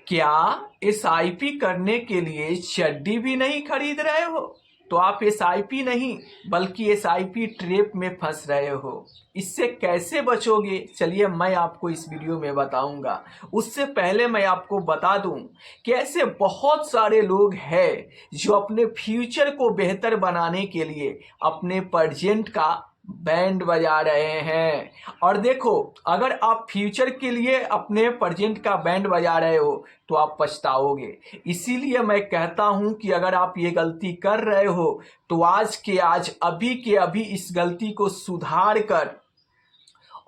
क्या एसआईपी करने के लिए चड्डी भी नहीं खरीद रहे हो? तो आप एसआईपी नहीं बल्कि एसआईपी ट्रैप में फंस रहे हो। इससे कैसे बचोगे, चलिए मैं आपको इस वीडियो में बताऊंगा। उससे पहले मैं आपको बता दूं कि ऐसे बहुत सारे लोग हैं जो अपने फ्यूचर को बेहतर बनाने के लिए अपने प्रेजेंट का बैंड बजा रहे हैं। और देखो, अगर आप फ्यूचर के लिए अपने प्रेजेंट का बैंड बजा रहे हो तो आप पछताओगे। इसीलिए मैं कहता हूं कि अगर आप ये गलती कर रहे हो तो आज के आज, अभी के अभी इस गलती को सुधार कर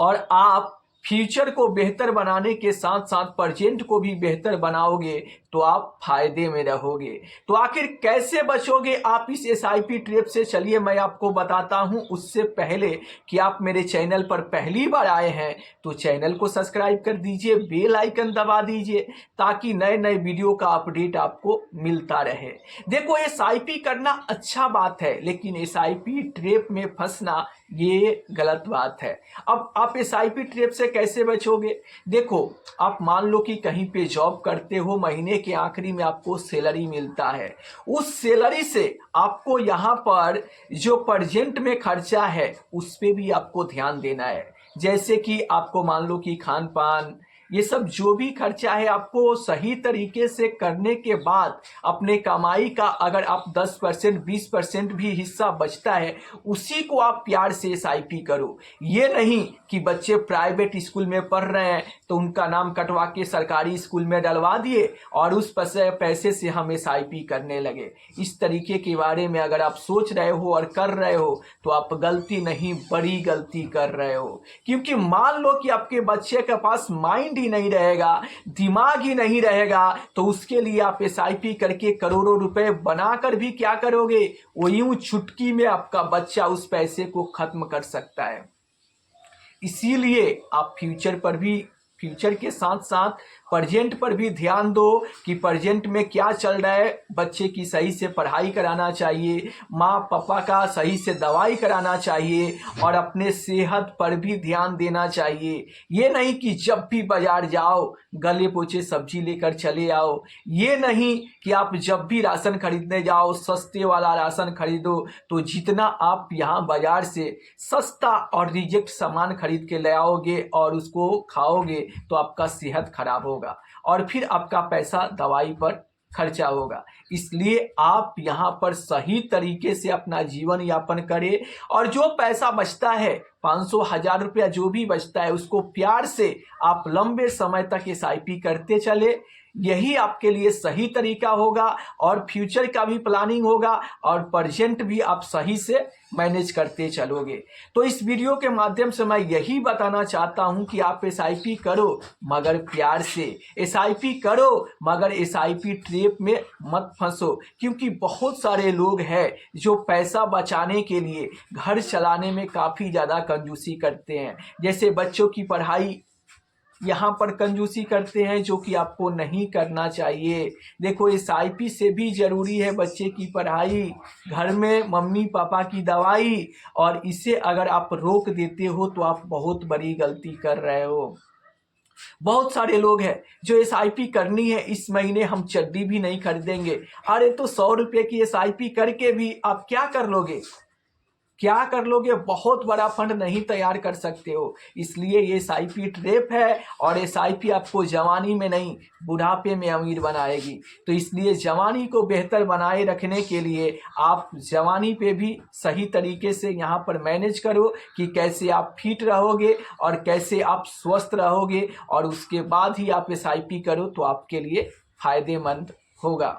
और आप फ्यूचर को बेहतर बनाने के साथ साथ प्रेजेंट को भी बेहतर बनाओगे तो आप फायदे में रहोगे। तो आखिर कैसे बचोगे आप इस एसआईपी ट्रैप से, चलिए मैं आपको बताता हूं। उससे पहले कि आप मेरे चैनल पर पहली बार आए हैं तो चैनल को सब्सक्राइब कर दीजिए, बेल आइकन दबा दीजिए ताकि नए नए वीडियो का अपडेट आपको मिलता रहे। देखो, एसआईपी करना अच्छा बात है लेकिन एसआईपी ट्रैप में फंसना ये गलत बात है। अब आप एसआईपी ट्रैप से कैसे बचोगे? देखो, आप मान लो कि कहीं पे जॉब करते हो, महीने के आखिरी में आपको सैलरी मिलता है। उस सैलरी से आपको यहाँ पर जो प्रेजेंट में खर्चा है उस पे भी आपको ध्यान देना है। जैसे कि आपको मान लो कि खान पान, ये सब जो भी खर्चा है आपको सही तरीके से करने के बाद अपने कमाई का अगर आप 10% 20% भी हिस्सा बचता है उसी को आप प्यार से एसआईपी करो। ये नहीं कि बच्चे प्राइवेट स्कूल में पढ़ रहे हैं तो उनका नाम कटवा के सरकारी स्कूल में डलवा दिए और उस पैसे से हम एसआईपी करने लगे। इस तरीके के बारे में अगर आप सोच रहे हो और कर रहे हो तो आप गलती नहीं, बड़ी गलती कर रहे हो। क्योंकि मान लो कि आपके बच्चे के पास माइंड ही नहीं रहेगा, दिमाग ही नहीं रहेगा, तो उसके लिए आप एसआईपी करके करोड़ों रुपए बनाकर भी क्या करोगे? वो यूं चुटकी में आपका बच्चा उस पैसे को खत्म कर सकता है। इसीलिए आप फ्यूचर के साथ साथ प्रेजेंट पर भी ध्यान दो कि प्रेजेंट में क्या चल रहा है। बच्चे की सही से पढ़ाई कराना चाहिए, माँ पापा का सही से दवाई कराना चाहिए और अपने सेहत पर भी ध्यान देना चाहिए। ये नहीं कि जब भी बाजार जाओ गले पोछे सब्जी लेकर चले आओ। ये नहीं कि आप जब भी राशन खरीदने जाओ सस्ते वाला राशन खरीदो। तो जितना आप यहाँ बाजार से सस्ता और रिजेक्ट सामान खरीद के ले आओगे और उसको खाओगे तो आपका सेहत खराब होगा और फिर आपका पैसा दवाई पर खर्चा होगा। इसलिए आप यहाँ पर सही तरीके से अपना जीवन यापन करें और जो पैसा बचता है 500 1000 रुपया जो भी बचता है उसको प्यार से आप लंबे समय तक एसआईपी करते चले। यही आपके लिए सही तरीका होगा और फ्यूचर का भी प्लानिंग होगा और प्रेजेंट भी आप सही से मैनेज करते चलोगे। तो इस वीडियो के माध्यम से मैं यही बताना चाहता हूं कि आप एसआईपी करो मगर प्यार से, एसआईपी करो मगर एसआईपी ट्रैप में मत फंसो। क्योंकि बहुत सारे लोग हैं जो पैसा बचाने के लिए घर चलाने में काफ़ी ज़्यादा कंजूसी करते हैं। जैसे बच्चों की पढ़ाई यहाँ पर कंजूसी करते हैं जो कि आपको नहीं करना चाहिए। देखो, एसआईपी से भी ज़रूरी है बच्चे की पढ़ाई, घर में मम्मी पापा की दवाई, और इसे अगर आप रोक देते हो तो आप बहुत बड़ी गलती कर रहे हो। बहुत सारे लोग हैं जो एसआईपी करनी है, इस महीने हम चड्डी भी नहीं खरीदेंगे। अरे तो 100 रुपये की एसआईपी करके भी आप क्या कर लोगे? क्या कर लोगे? बहुत बड़ा फंड नहीं तैयार कर सकते हो। इसलिए ये एसआईपी ट्रैप है और एसआईपी आपको जवानी में नहीं बुढ़ापे में अमीर बनाएगी। तो इसलिए जवानी को बेहतर बनाए रखने के लिए आप जवानी पे भी सही तरीके से यहाँ पर मैनेज करो कि कैसे आप फिट रहोगे और कैसे आप स्वस्थ रहोगे, और उसके बाद ही आप एसआईपी करो तो आपके लिए फायदेमंद होगा।